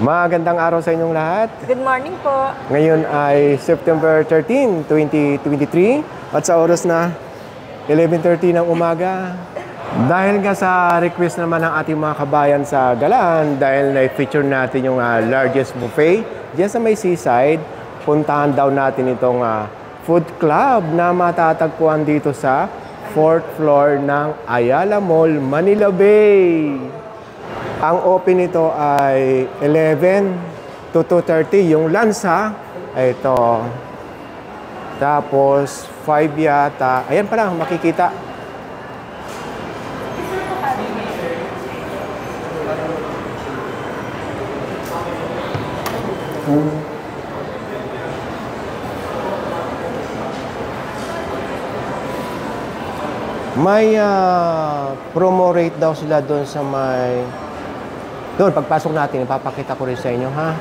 Magandang araw sa inyong lahat. Good morning po. Ngayon ay September 13, 2023 at sa oras na 11:30 ng umaga. Dahil nga sa request naman ng ating mga kabayan sa Galaan, dahil na-feature natin yung largest buffet diyan sa may seaside, puntahan daw natin itong food club na matatagpuan dito sa 4th floor ng Ayala Mall, Manila Bay. Ang open nito ay 11 to 2:30. Yung lunch ito. Tapos 5 yata. Ayan pa lang, makikita. May promo rate daw sila doon sa may... Doon, pagpasok natin, ipapakita ko rin sa inyo, ha?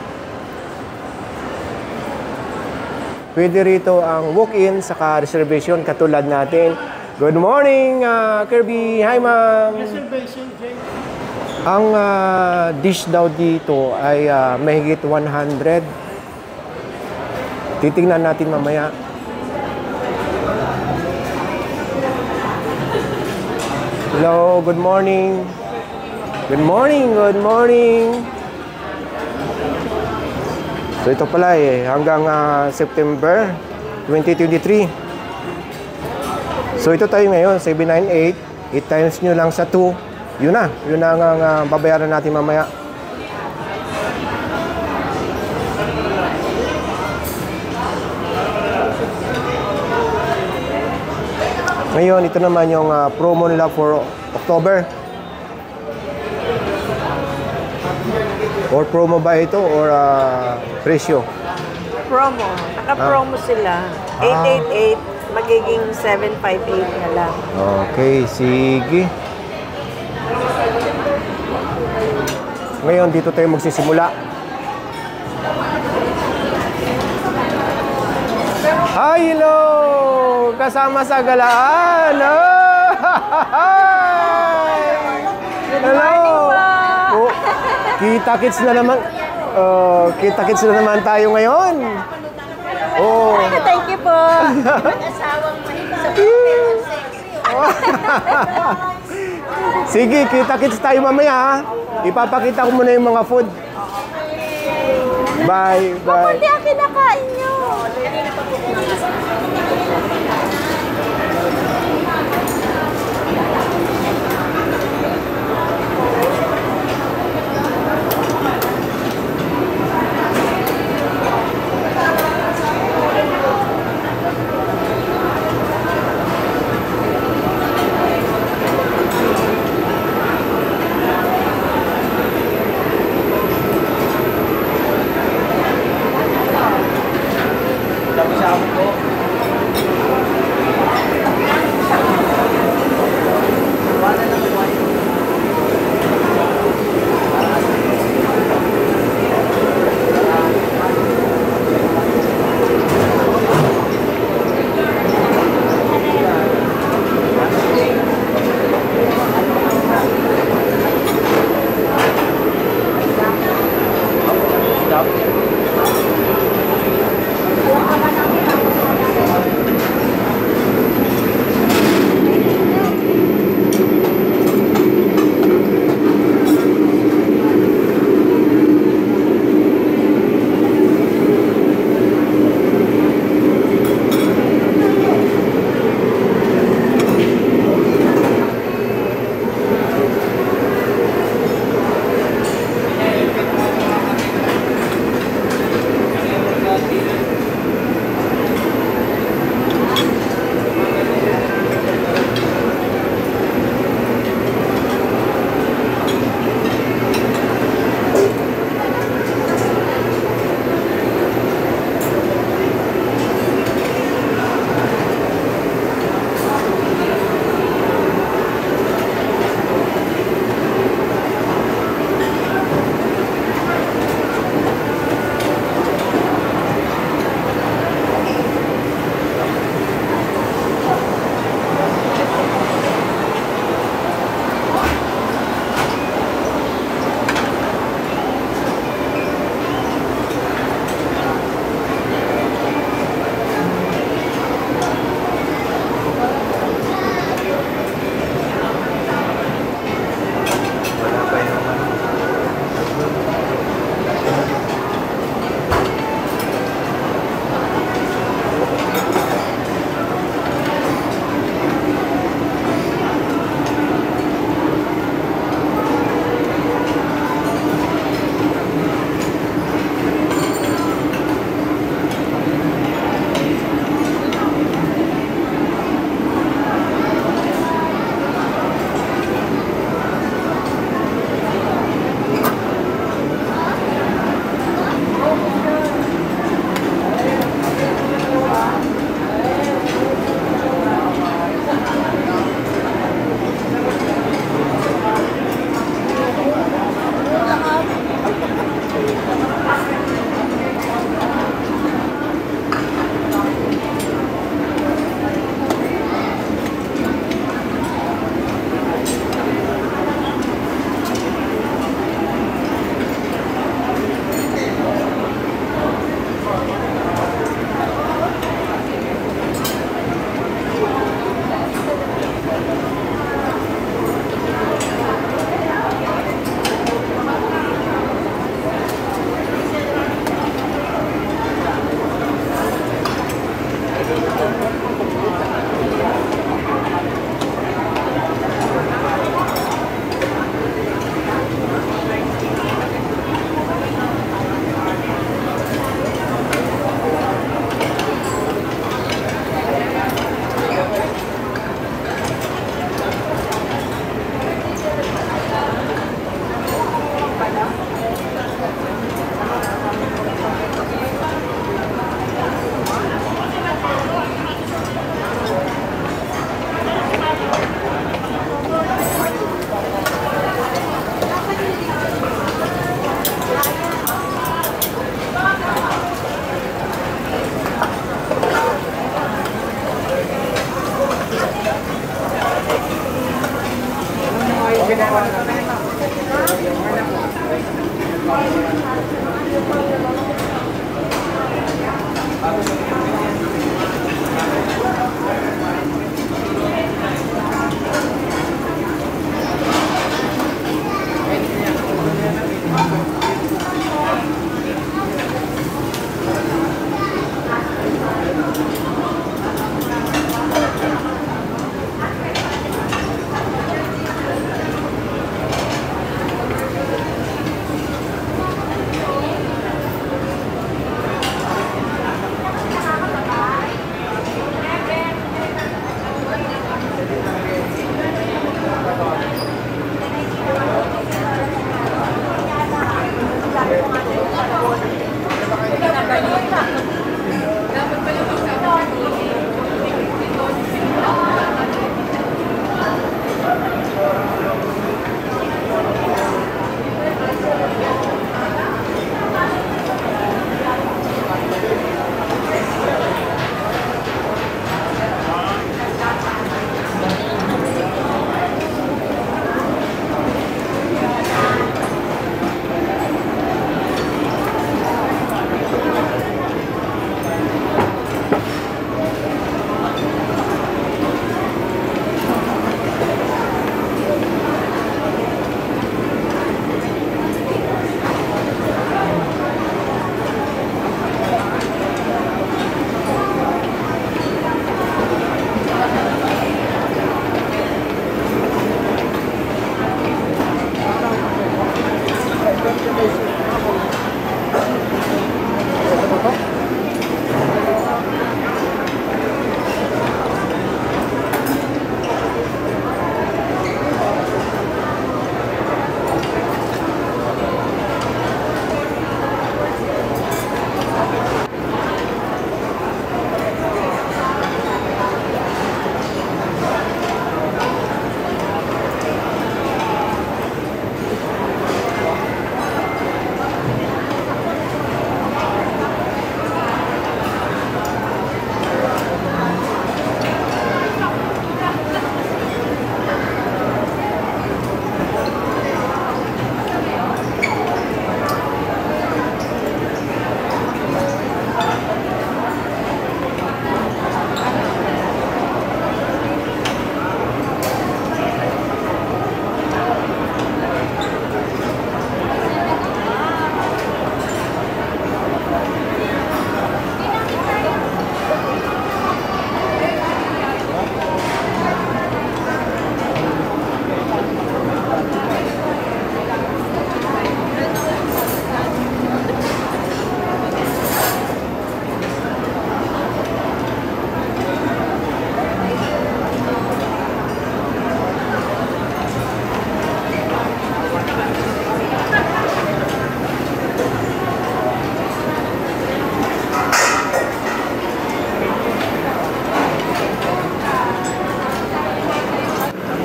Pwede rito ang walk-in, saka reservation, katulad natin. Good morning, Kirby. Hi, ma'am. Reservation, Jay. Ang dish daw dito ay mahigit 100. Titingnan natin mamaya. Hello, good morning. Good morning, good morning. So ito pala hanggang September 2023. So ito tayo ngayon, 798. 8 times nyo lang sa 2. Yun na ang babayaran natin mamaya. Ngayon, ito naman yung promo nila for October. Or promo ba ito or presyo? Promo. Naka-promo sila. 888, magiging 758 na lang. Okay, sige. Ngayon, dito tayo magsisimula. Hi, hello! Kasama sa Galaan! Oh! Hello! Oh, kita-kits na naman. Kita-kits na naman tayo ngayon. Oh. Thank you po. Sige, kita-kits tayo mamaya, ha? Ipapakita ko muna yung mga food. Bye, bye. Hindi ang kinakain nyo.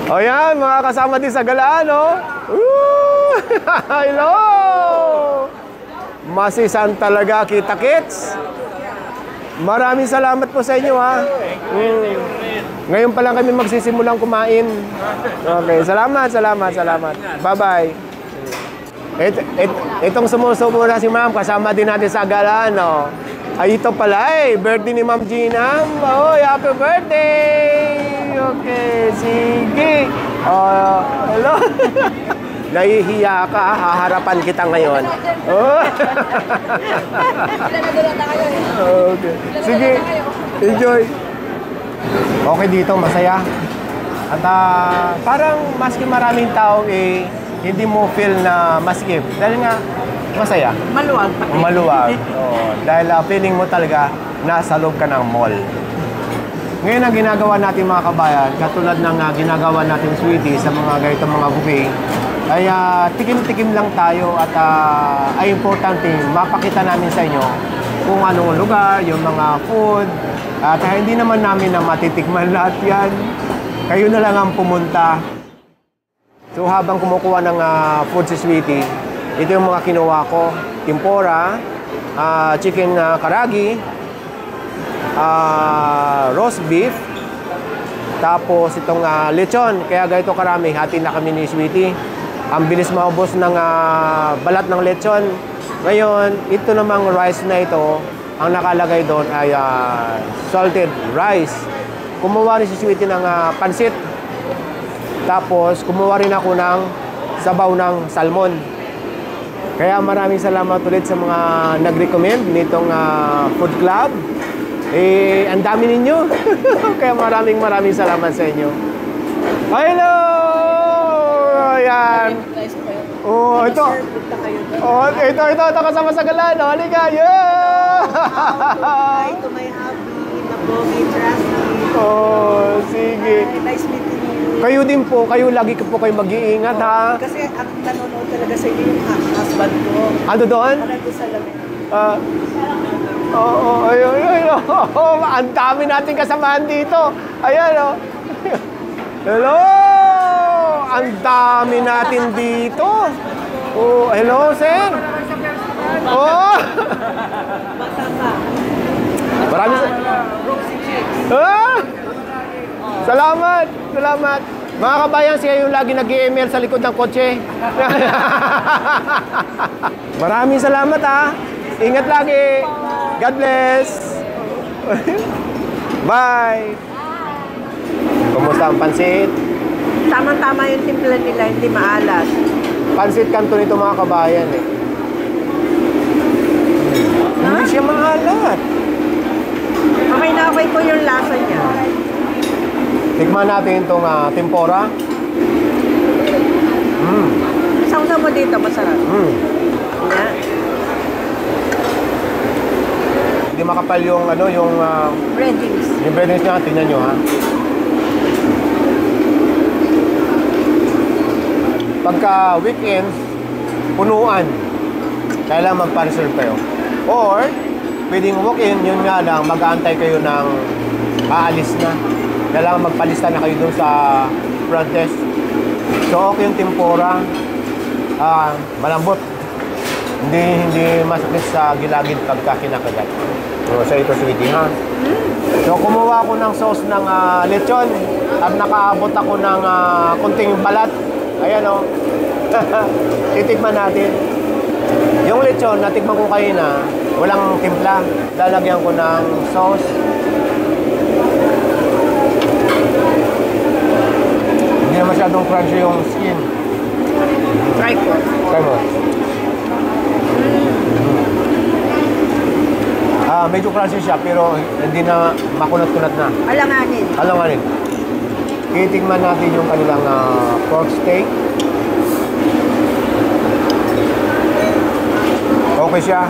O yan, mga kasama din sa galaan, no? Hello! Masisan talaga, kita-kits. Maraming salamat po sa inyo, ha? Ngayon pa lang kami magsisimulang kumain. Okay, salamat. Bye-bye. Itong sumusubo na si ma'am, kasama din natin sa galaan, no? Ay, ito pala birthday ni Ma'am Gina. Oh, happy birthday! Okay, sige. Hello. Nahihiya ka, haharapan kita ngayon. Oh. Okay. Sige, enjoy. Okay dito, masaya. At parang maski maraming tao, hindi mo feel na maskip. Dahil nga, masaya. Maluwag. Maluwag. Dahil feeling mo talaga nasa loob ka ng mall. Ngayon ang ginagawa natin mga kabayan, katulad ng ginagawa natin sweetie sa mga ganitong mga buffet, ay tikim-tikim lang tayo at ay importante mapakita namin sa inyo kung anong lugar, yung mga food, at hindi naman namin na matitikman lahat yan. Kayo na lang ang pumunta. So habang kumukuha ng food si sweetie, ito yung mga kinuha ko. Tempura, chicken karagi, roast beef, tapos itong lechon. Kaya ganito karami, hati na kami ni sweetie. Ang bilis maubos ng balat ng lechon. Ngayon, ito namang rice na ito, ang nakalagay doon ay salted rice. Kumuha rin si Sweetie ng pansit. Tapos, kumuha rin ako ng sabaw ng salmon. Kaya maraming salamat ulit sa mga nag-recommend nitong food club. Ang dami ninyo. Kaya maraming salamat sa inyo. Hello! Ayan. Oh, ito. Oh, ito kasama sa galan. Oh, halika. Yeah! Hi to my hubby, na Bobby Traffic. Oh, sige. Nice meeting you. Kayo din po, lagi po kayo mag-iingat, ha? Kasi ang nanonood talaga sa inyo yung husband ko. Ano doon? Ano sa lamin? Ayun. Ang dami natin kasamahan dito. Ayan, oh. Hello! Ang dami natin dito. Oh, hello, sir. Oh! Maraming salamat. Mga kabayan, siya yung lagi nag-email sa likod ng kotse. Maraming salamat, ha. Ingat lagi. God bless. Bye. Kumusta ang pansit? Tama-tama yung timpla nila, hindi maalat. Pansit kanto nito, mga kabayan, eh. Hindi siya maalat. Okay na okay po yung lasa niya. Tikman natin itong tempura. Sausaw mo dito, masarap. Yan. Hindi makapal yung Breadings. yung breadings niya. Tingnan nyo, ha. Pagka weekends, punuan. Kailangan magpa-reserve kayo. Or, pwedeng walk-in, yun nga lang, mag-aantay kayo ng aalis na. Kailangan magpalista na kayo dun sa front desk. So, okay yung tempura. Malambot. Hindi masakit sa gilagid pagka kinakagat. So, sa ito, Sweetie, ha? So, kumuha ako ng sauce ng lechon at nakaabot ako ng kunting balat. Ayan, o. Titikman natin. Yung lechon, natikman ko kanina, walang timpla. Lalagyan ko ng sauce. Hindi na masyadong crunchy yung skin. Try ko. Try mo. Medyo crunchy siya, pero hindi na makunat-kunat na. Alanganin. Alanganin. Titikman natin yung kanilang pork steak. Okay siya.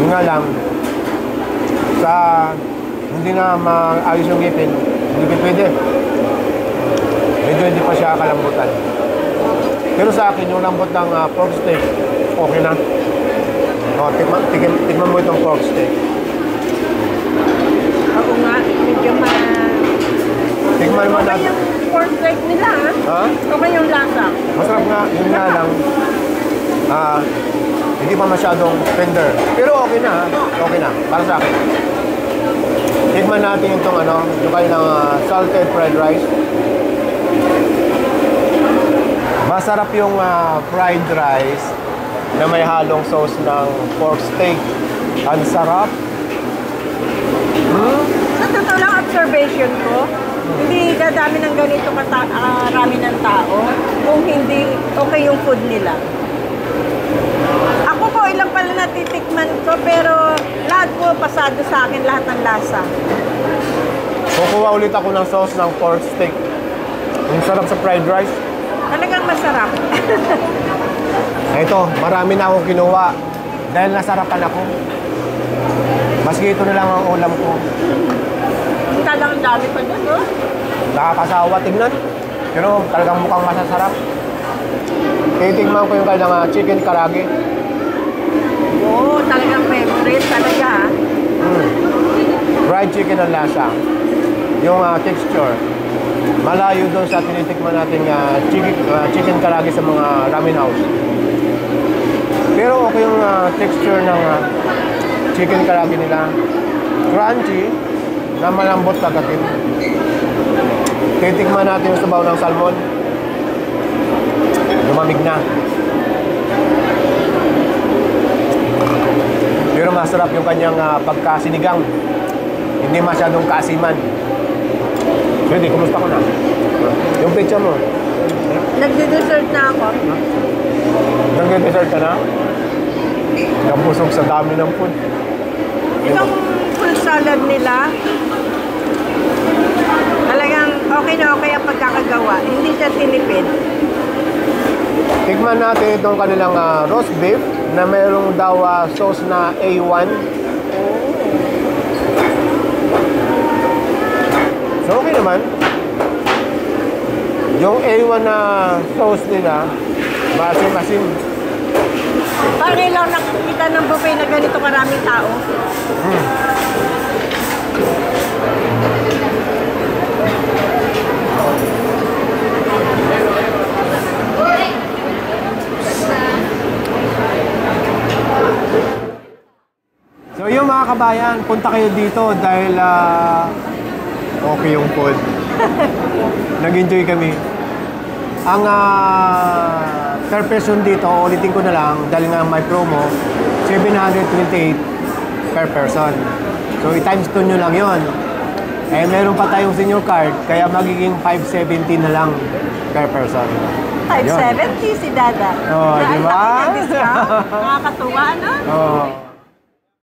Yun nga lang, hindi na maayos yung ngipin, hindi pwede. Medyo hindi pa siya kalambutan. Pero sa akin, yung lambot ng pork steak, okay na. Tikman mo itong pork steak. Ako nga, medyo Tikman mo na. Okay yung pork steak nila, ha? Ha? Okay yung lasa. Masarap nga, yun nga lang. Hindi pa masyadong tender. Pero okay na, ha? Okay na, para sa akin. Tikman natin itong yung kanilang salted fried rice. Masarap yung fried rice na may halong sauce ng pork steak. Ang sarap. Sa totoo lang, observation ko, hindi dadami ng ganito karami ng tao kung hindi okay yung food nila. Ako po, ilang pala natitikman ko, pero lahat po pasado sa akin, lahat ng lasa. Kukuha ulit ako ng sauce ng pork steak. Yung sarap sa fried rice. Talagang masarap. Ito, marami na akong kinuha dahil nasarapan ako. Maski ito na lang ang ulam ko. Talagang dami pa doon, no? Nakakasawa tignan. Pero talagang mukhang masasarap. Titigman ko yung kailangan chicken karage. Oo, talagang favorite talaga, ha? Fried chicken ang lasa. Yung texture. Malayo doon sa tinitikman natin chicken karage sa mga ramen house. Pero okay yung texture ng chicken karage nila. Crunchy na malambot kagatin. Titikman natin yung sabaw ng salmon. Lumamig na. Pero masarap yung kanyang pagkasinigang. Hindi masyadong kaasiman. Pwede, kumusta ko na? Yung pizza mo. Nagde-dessert na ako. Nag-dessert ka na? Nabusog sa dami ng food. Itong full salad nila, talagang okay na okay ang pagkakagawa. Hindi siya tinipid. Tikman natin itong kanilang roast beef na mayroong daw sauce na A1. So okay naman. Yung A1 na sauce nila, maasim-asim. Parang lang nakikita ng buffet na ganito karaming tao. So yung mga kabayan, punta kayo dito dahil okay yung food. Nag-enjoy kami. Ang per person dito, ulitin ko na lang, dahil nga may promo, 728 per person. So i-times 2 nyo lang yon. Eh meron pa tayong senior card, kaya magiging 570 na lang per person. 570 si Dada. Oh, di ba? Nakakatuwa, no? Oh.